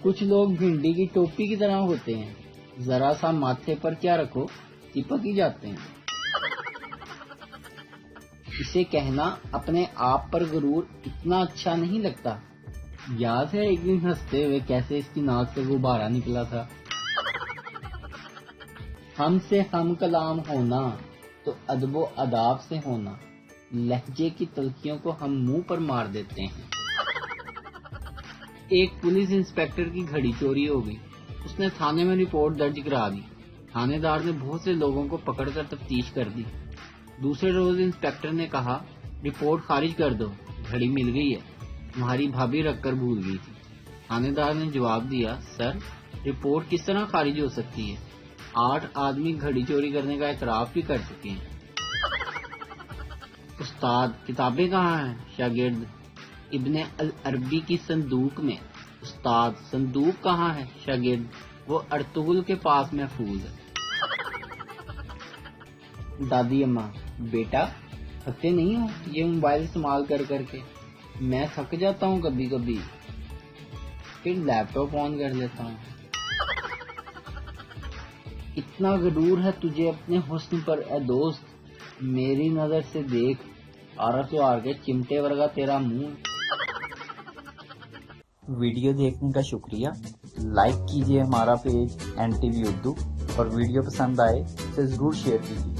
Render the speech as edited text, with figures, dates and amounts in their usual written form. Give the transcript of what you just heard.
کچھ لوگ بھنڈی کی ٹوپی کی طرح ہوتے ہیں، ذرا سا ماتھے پر کیا رکھو چپک ہی جاتے ہیں۔ اسے کہنا اپنے آپ پر غرور اتنا اچھا نہیں لگتا۔ یاد ہے ایک دن ہنستے ہوئے کیسے اس کی ناک سے غبارہ نکلا تھا۔ ہم سے ہم کلام ہونا تو ادب و آداب سے ہونا، لہجے کی تلخیوں کو ہم منہ پر مار دیتے ہیں۔ ایک پولیس انسپکٹر کی گھڑی چوری ہو گئی، اس نے تھانے میں رپورٹ درج کرا دی۔ تھانے دار نے بہت سے لوگوں کو پکڑ کر تفتیش کر دی۔ دوسرے روز انسپکٹر نے کہا، رپورٹ خارج کر دو، گھڑی مل گئی ہے، تمہاری بھابھی رکھ کر بھول گئی تھی۔ تھانے دار نے جواب دیا، سر رپورٹ کس طرح خارج ہو سکتی ہے؟ 8 آدمی گھڑی چوری کرنے کا اعتراف بھی کر چکے ہیں۔ استاد کتابیں کہاں ہیں؟ شاگرد ابن العربی کی صندوق میں۔ استاد صندوق کہاں ہے؟ شاگرد وہ ارطغرل کے پاس محفوظ ہے۔ دادی اماں، بیٹا تھکتے نہیں ہو یہ موبائل استعمال کر کر کے؟ میں تھک جاتا ہوں کبھی کبھی، پھر لیپ ٹاپ آن کر لیتا ہوں۔ اتنا غرور ہے تجھے اپنے حسن پر اے دوست، میری نظر سے دیکھ، آر کے چمٹے ورگا تیرا منہ۔ ویڈیو دیکھنے کا شکریہ۔ لائک کیجیے ہمارا پیج NTV اردو، اور ویڈیو پسند آئے اسے ضرور شیئر کیجیے۔